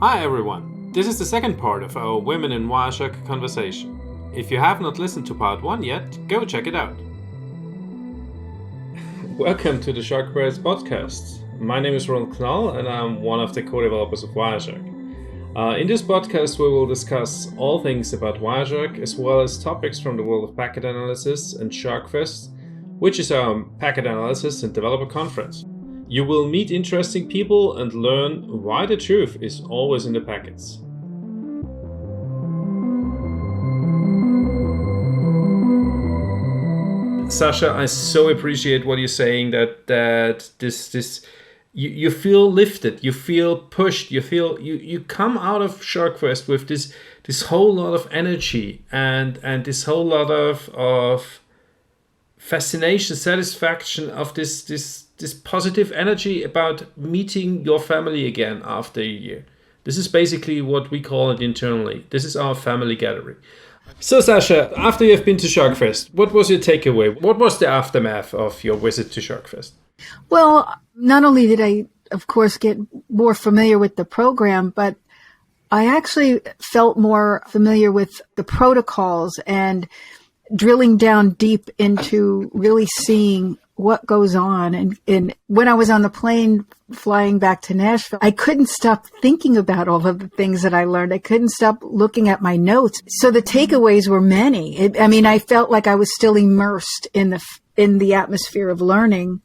Hi everyone, this is the second part of our Women in Wireshark conversation. If you have not listened to part 1 yet, go check it out. Welcome to the SharkBytes Podcast. My name is Ronald Knoll and I'm one of the co-developers of Wireshark. In this podcast we will discuss all things about Wireshark as well as topics from the world of Packet Analysis and SharkFest, which is our Packet Analysis and Developer Conference. You will meet interesting people and learn why the truth is always in the packets. Sasha, I so appreciate what you're saying that this you feel lifted, you feel pushed, you come out of SharkFest with this whole lot of energy and this whole lot of fascination, satisfaction of this positive energy about meeting your family again after a year. This is basically what we call it internally. This is our family gathering. So Sasha, after you've been to SharkFest, what was your takeaway? What was the aftermath of your visit to SharkFest? Well, not only did I, of course, get more familiar with the program, but I actually felt more familiar with the protocols and drilling down deep into really seeing what goes on. And when I was on the plane flying back to Nashville, I couldn't stop thinking about all of the things that I learned. I couldn't stop looking at my notes. So the takeaways were many. I felt like I was still immersed in the atmosphere of learning.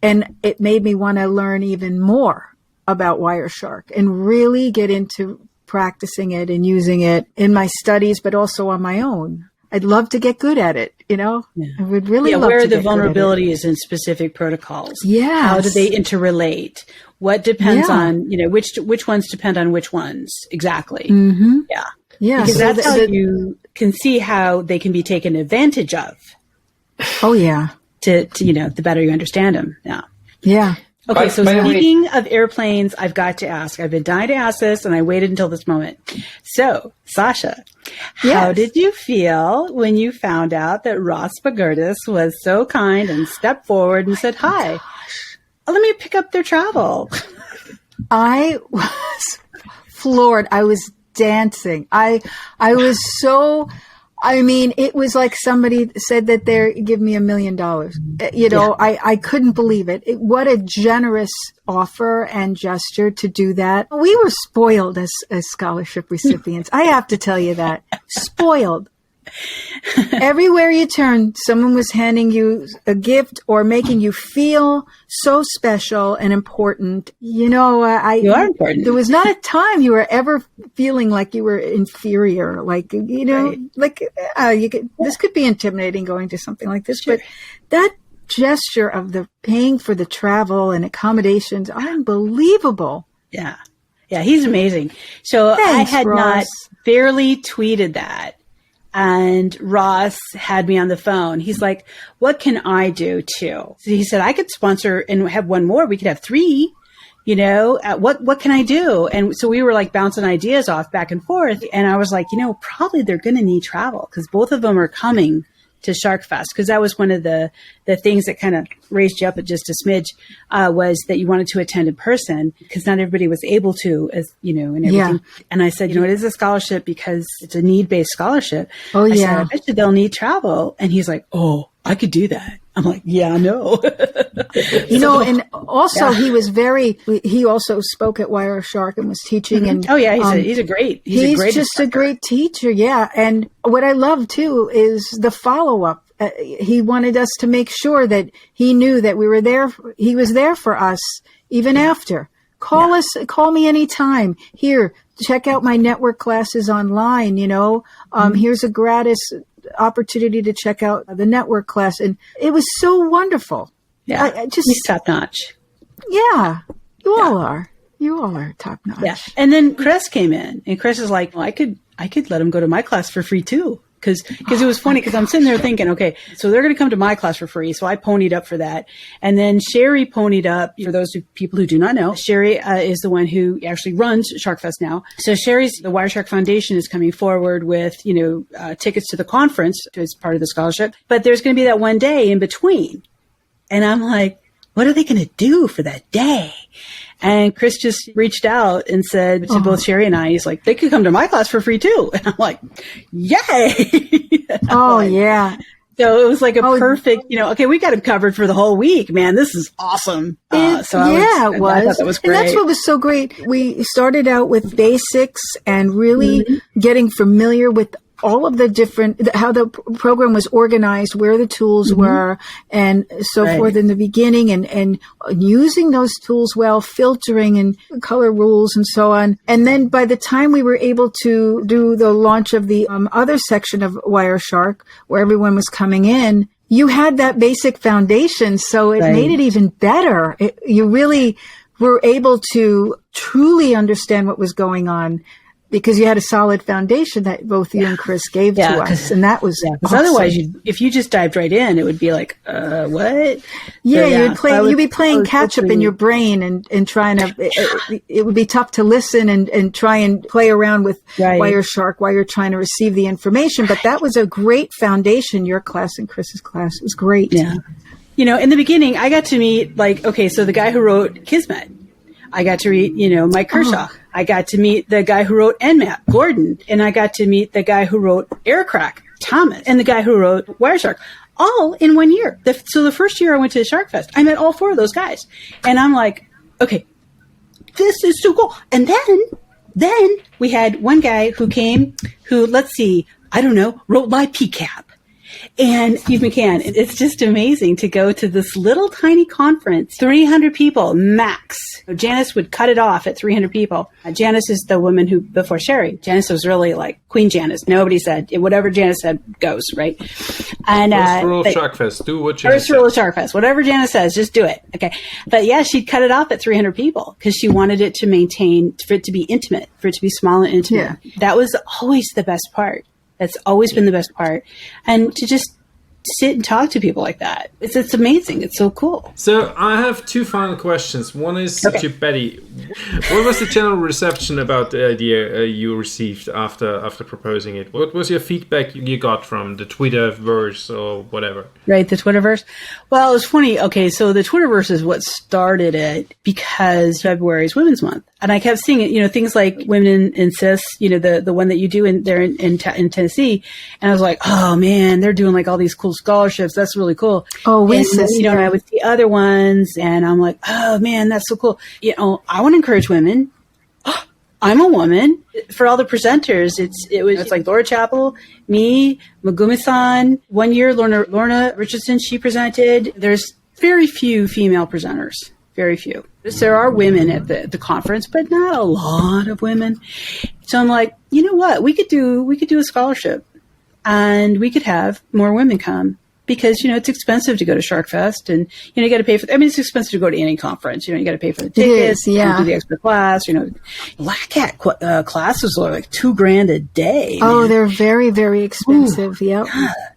And it made me want to learn even more about Wireshark and really get into practicing it and using it in my studies, but also on my own. I'd love to get good at it, Yeah. I would really love where to are the get good at it. vulnerabilities in specific protocols? Yeah. How do they interrelate? What depends on, which ones depend on which ones exactly? Mm-hmm. Yeah. Yeah. Because so that's how you can see how they can be taken advantage of. Oh, yeah. To the better you understand them. Yeah. Yeah. Okay, so speaking of airplanes, I've got to ask. I've been dying to ask this, and I waited until this moment. So, Sasha, how did you feel when you found out that Ross Bagurtis was so kind and stepped forward and said, "Hi, let me pick up their travel"? I was floored. I was dancing. I was so... it was like somebody said that they're give me $1 million. I couldn't believe it. What a generous offer and gesture to do that. We were spoiled as scholarship recipients. I have to tell you that. Spoiled. Everywhere you turn, someone was handing you a gift or making you feel so special and important. You are important. There was not a time you were ever feeling like you were inferior. Like, this could be intimidating going to something like this, but that gesture of the paying for the travel and accommodations are unbelievable. Yeah. Yeah. He's amazing. So Thanks, I had Ross. not barely tweeted that. And Ross had me on the phone. He's like, "What can I do too?" So he said, "I could sponsor and have one more. We could have 3, what can I do?" And so we were like bouncing ideas off back and forth. And I was like, probably they're going to need travel because both of them are coming to SharkFest, because that was one of the things that kind of raised you up at just a smidge, was that you wanted to attend in person because not everybody was able to, and everything. Yeah. And I said, it is a scholarship because it's a need-based scholarship. Oh, I yeah. said, I bet you they'll need travel. And he's like, "Oh, I could do that." I'm like, "Yeah, I know." And also he also spoke at Wireshark and was teaching. And oh yeah, he's a great a great teacher. Yeah. And what I love too is the follow-up. He wanted us to make sure that he knew that we were there. He was there for us even after. Call me anytime. Here, check out my network classes online. Here's a gratis opportunity to check out the network class. And it was so wonderful. Yeah. He's top notch. Yeah. You all are top notch. Yeah. And then Chris came in and Chris is like, "Well, I could let him go to my class for free too." Cause it was funny because I'm sitting there thinking, okay, so they're going to come to my class for free. So I ponied up for that. And then Sherry ponied up. For those people who do not know, Sherry is the one who actually runs SharkFest now. So the Wireshark Foundation is coming forward with, tickets to the conference as part of the scholarship. But there's going to be that one day in between. And I'm like, what are they going to do for that day? And Chris just reached out and said to both Sherry and I, he's like, they could come to my class for free too. And I'm like, yay. Yeah. So it was like a perfect, okay, we got him covered for the whole week, man. This is awesome. It was. I thought that was great. And that's what was so great. We started out with basics and really getting familiar with all of the different, how the program was organized, where the tools were, and so forth in the beginning, and using those tools well, filtering and color rules and so on. And then by the time we were able to do the launch of the other section of Wireshark, where everyone was coming in, you had that basic foundation. So it made it even better. You really were able to truly understand what was going on, because you had a solid foundation that both you and Chris gave to us. And that was awesome. Otherwise, if you just dived right in, it would be like, what? Yeah, you'd be playing catch up in your brain and trying to, it would be tough to listen and try and play around with Wireshark while you're trying to receive the information. But that was a great foundation, your class and Chris's class. It was great. Yeah. In the beginning, I got to meet so the guy who wrote Kismet, I got to read, Mike Kershaw. I got to meet the guy who wrote Nmap, Gordon. And I got to meet the guy who wrote Aircrack, Thomas. And the guy who wrote Wireshark, all in 1 year. So the first year I went to the SharkFest, I met all 4 of those guys. And I'm like, okay, this is so cool. And then we had one guy who came who, wrote my PCAP. And Steve McCann, it's just amazing to go to this little tiny conference, 300 people max. Janice would cut it off at 300 people. Janice is the woman who, before Sherry, Janice was really like Queen Janice. Nobody said, whatever Janice said goes, right? And first rule of SharkFest, do what Janice says. First rule of SharkFest, whatever Janice says, just do it. Okay. But yeah, she'd cut it off at 300 people because she wanted it to maintain, for it to be intimate, for it to be small and intimate. Yeah. That was always the best part. That's always been the best part. And to just sit and talk to people like that. It's amazing. It's so cool. So I have 2 final questions. One is to Betty. What was the general reception about the idea you received after proposing it? What was your feedback you got from the Twitterverse or whatever? Right, the Twitterverse. Well, it was funny. Okay, so the Twitterverse is what started it because February is Women's Month. And I kept seeing it, things like Women in CIS, the one that you do in Tennessee. And I was like, oh man, they're doing like all these cool scholarships. That's really cool. Oh, and I would see other ones and I'm like, oh man, that's so cool. I want to encourage women. I'm a woman. For all the presenters, it's like Laura Chappell, me, Megumi-san. 1 year, Lorna Richardson, she presented. There's very few female presenters. Very few. There are women at the conference, but not a lot of women. So I'm like, you know what? We could do a scholarship and we could have more women come because, it's expensive to go to SharkFest and, you got to pay for, it's expensive to go to any conference. You got to pay for the tickets, do the extra class, LACAT classes are like $2,000 a day. Oh, man. They're very, very expensive. Ooh, yep.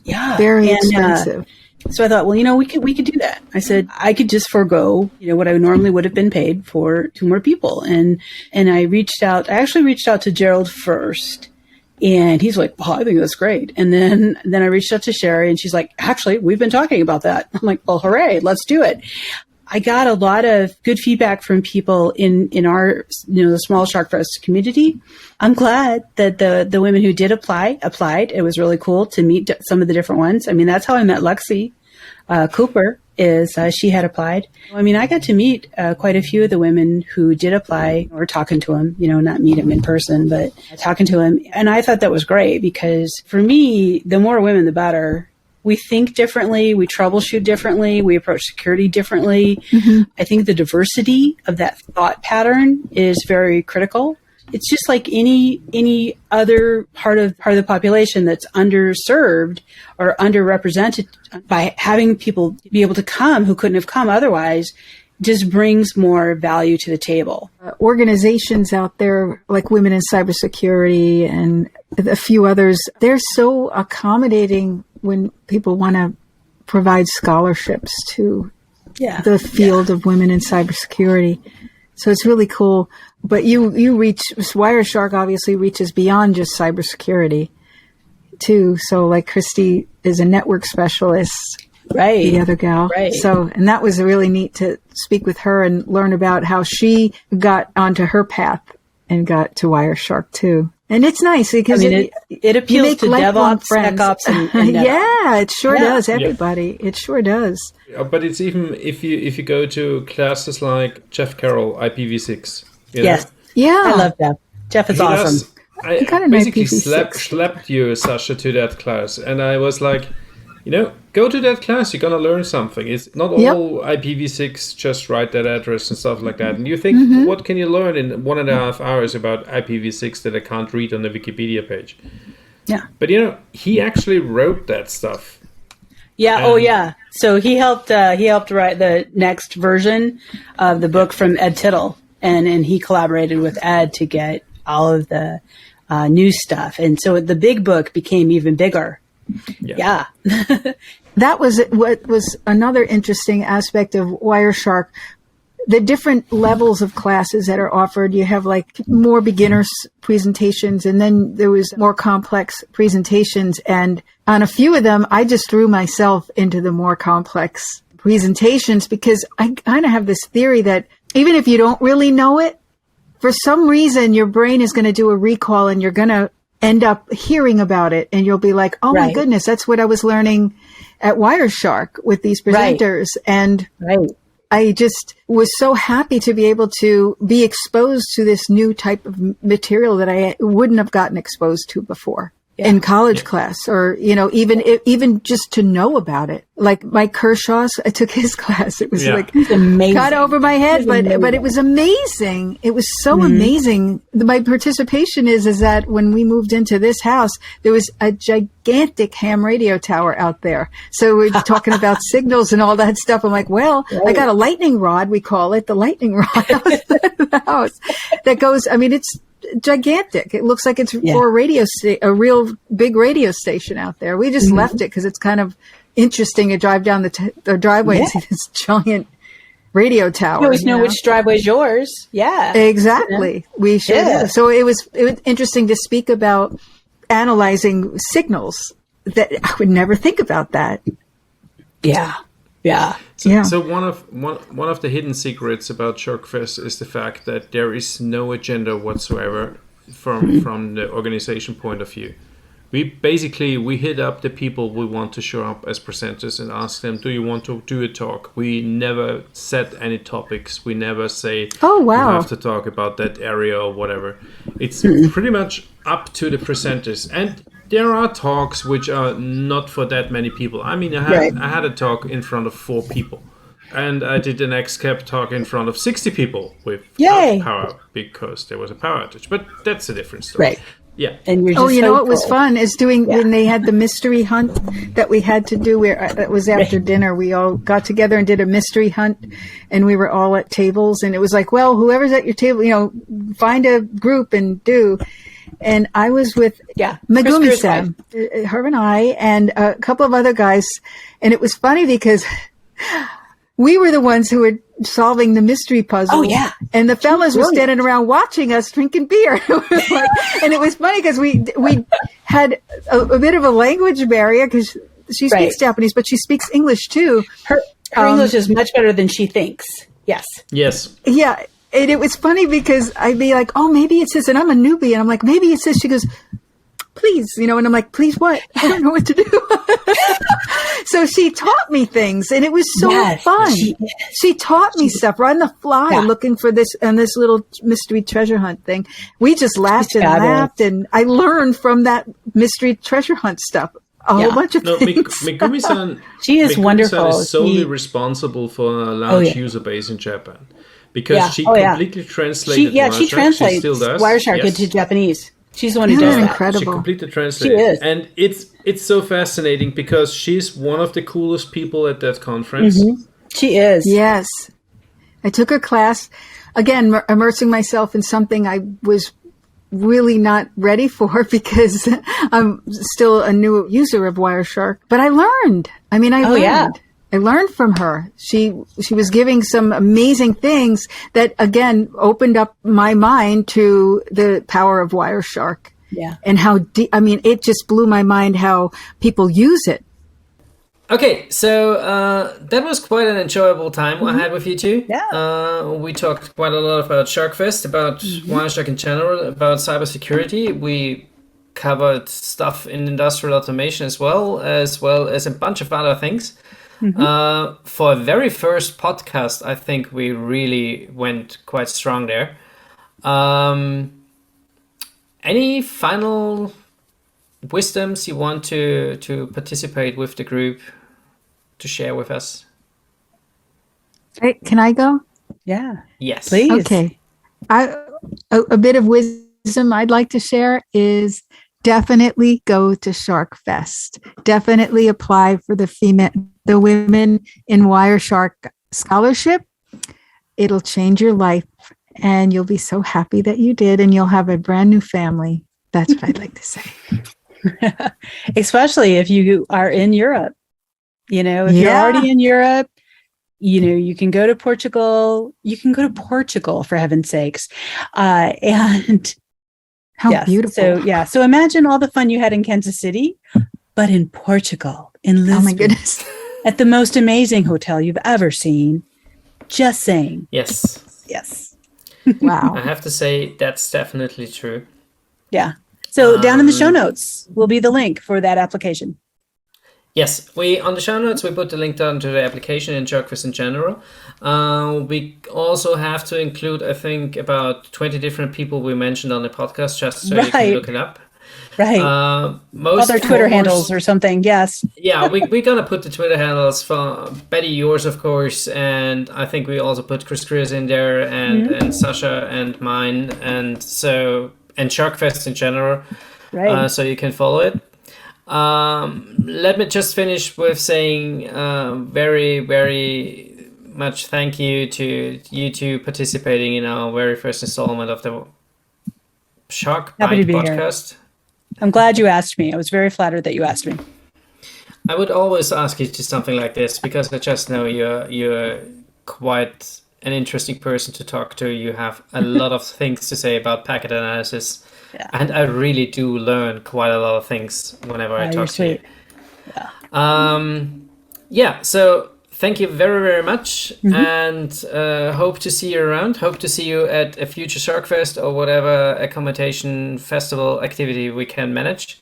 Yeah. Very expensive. So I thought, well, we could do that. I said, I could just forego, what I normally would have been paid for 2 more people. And I actually reached out to Gerald first and he's like, well, I think that's great. And then I reached out to Sherry and she's like, actually, we've been talking about that. I'm like, well, hooray, let's do it. I got a lot of good feedback from people in our, the small SharkFest community. I'm glad that the women who did applied. It was really cool to meet some of the different ones. That's how I met Lexi Cooper. She had applied. I got to meet quite a few of the women who did apply or talking to them, not meet them in person, but talking to them. And I thought that was great because for me, the more women, the better. We think differently. We troubleshoot differently. We approach security differently. Mm-hmm. I think the diversity of that thought pattern is very critical. It's just like any other part of the population that's underserved or underrepresented. By having people be able to come who couldn't have come otherwise just brings more value to the table. Organizations out there like Women in Cybersecurity and a few others, they're so accommodating when people want to provide scholarships to the field of women in cybersecurity. So it's really cool. But Wireshark obviously reaches beyond just cybersecurity too. So like Christy is a network specialist Right. The other gal. Right. So, and that was really neat to speak with her and learn about how she got onto her path and got to Wireshark too. And it's nice because it appeals to DevOps, SecOps, and yeah, it sure does. Everybody, it sure does. But it's even if you go to classes like Jeff Carroll, IPv6. Yes. Yeah. I love Jeff. Jeff is awesome. I basically slapped you, Sasha, to that class, and I was like, go to that class. You're gonna learn something. It's not all IPv6. Just write that address and stuff like that. And you think, what can you learn in 1.5 hours about IPv6 that I can't read on the Wikipedia page? Yeah. But he actually wrote that stuff. Yeah. So he helped write the next version of the book from Ed Tittle, and he collaborated with Ed to get all of the new stuff. And so the big book became even bigger. Yeah. That was what was another interesting aspect of Wireshark. The different levels of classes that are offered. You have like more beginners presentations, and then there was more complex presentations. And on a few of them, I just threw myself into the more complex presentations because I kind of have this theory that even if you don't really know it, for some reason, your brain is going to do a recall and you're going to end up hearing about it. And you'll be like, oh my goodness, that's what I was learning at Wireshark with these presenters. And I just was so happy to be able to be exposed to this new type of material that I wouldn't have gotten exposed to before. In college class, or, even just to know about it. Like Mike Kershaw's, I took his class. It was like, got over my head, but it was amazing. It was so amazing. My participation is that when we moved into this house, there was a gigantic ham radio tower out there. So we're talking about signals and all that stuff. I'm like, I got a lightning rod, we call it, the lightning rod outside of the house that goes, it's gigantic. It looks like it's for a real big radio station out there. We just left it because it's kind of interesting to drive down the driveway and see this giant radio tower. You always know which driveway is yours. Yeah, exactly. We should. Yeah. So it was interesting to speak about analyzing signals that I would never think about that. Yeah. So one of the hidden secrets about SharkFest is the fact that there is no agenda whatsoever from the organization point of view. We hit up the people we want to show up as presenters and ask them, do you want to do a talk? We never set any topics. We never say, you have to talk about that area or whatever. It's pretty much up to the presenters. And there are talks which are not for that many people. I had a talk in front of 4 people. And I did an XCAP talk in front of 60 people with power because there was a power outage. But that's a different story. Right. Yeah. And you're just what was fun is when they had the mystery hunt that we had to do. It was after dinner. We all got together and did a mystery hunt, and we were all at tables. And it was like, whoever's at your table, find a group and do. And I was with Megumi-san, her and I, and a couple of other guys. And it was funny because we were the ones who were solving the mystery puzzle. Oh, yeah. And the fellas were standing around watching us drinking beer. And it was funny because we had a bit of a language barrier because she speaks Japanese, but she speaks English too. Her English is much better than she thinks. Yes. Yeah. And it was funny because I'd be like, maybe it's this. And I'm a newbie. And I'm like, maybe it's this. She goes, please, and I'm like, please what? I don't know what to do. So she taught me things, and it was so fun. She taught me stuff right on the fly, looking for this and this little mystery treasure hunt thing. We just laughed and laughed, and I learned from that mystery treasure hunt stuff a whole bunch of things. Megumi-san, she is wonderful. Is solely responsible for a large user base in Japan because she completely translated. She translates Wireshark into Japanese. She's the one who does that. Incredible. She completely translated. She is. And it's so fascinating because she's one of the coolest people at that conference. Mm-hmm. She is. Yes. I took her class, again, immersing myself in something I was really not ready for because I'm still a new user of Wireshark. But I learned. I learned. Yeah. I learned from her. She was giving some amazing things that, again, opened up my mind to the power of Wireshark. Yeah. And how it just blew my mind how people use it. Okay, so that was quite an enjoyable time I had with you two. Yeah. We talked quite a lot about SharkFest, about Wireshark in general, about cybersecurity. We covered stuff in industrial automation as well as a bunch of other things. For a very first podcast, I think we really went quite strong there. Any final wisdoms you want to participate with the group to share with us? Hey, can I go? Yeah. Yes. Please. Okay. A bit of wisdom I'd like to share is definitely go to SharkFest. Definitely apply for the Women in Wireshark scholarship. It'll change your life and you'll be so happy that you did, and you'll have a brand new family. That's what I'd like to say. Especially if you are in Europe. If you're already in Europe, you can go to Portugal. You can go to Portugal, for heaven's sakes. And how beautiful. So imagine all the fun you had in Kansas City, but in Portugal, in Lisbon. Oh my goodness. At the most amazing hotel you've ever seen. Just saying. Yes. Wow. I have to say that's definitely true. Yeah. So down in the show notes will be the link for that application. Yes, on the show notes we put the link down to the application and SharkFest in general. We also have to include, I think, about 20 different people we mentioned on the podcast, just so you can look it up. Right. Most other Twitter handles or something. Yes. Yeah, we're gonna put the Twitter handles for Betty, yours of course, and I think we also put Chris in there, and Sasha and mine, and SharkFest in general. Right. So you can follow it. Let me just finish with saying very, very much thank you to you two participating in our very first installment of the SharkBytes Podcast. Here. I'm glad you asked me. I was very flattered that you asked me. I would always ask you to something like this because I just know you're quite an interesting person to talk to. You have a lot of things to say about packet analysis. Yeah. And I really do learn quite a lot of things whenever I talk to you. Yeah. So thank you very, very much, and hope to see you around. Hope to see you at a future SharkFest or whatever accommodation festival activity we can manage.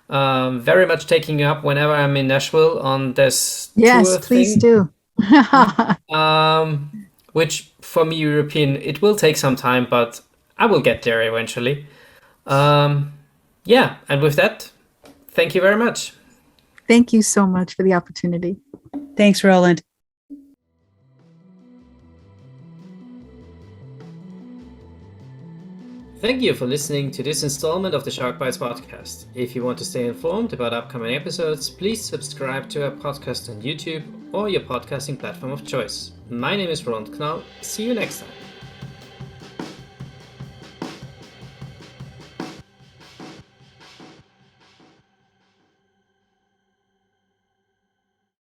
Very much taking you up whenever I'm in Nashville on this tour thing. Yes, please do. Which for me, European, it will take some time, but I will get there eventually. Yeah, and with that, thank you very much. Thank you so much for the opportunity. Thanks, Roland. Thank you for listening to this installment of the SharkBytes Podcast. If you want to stay informed about upcoming episodes, please subscribe to our podcast on YouTube or your podcasting platform of choice. My name is Roland Knall. See you next time.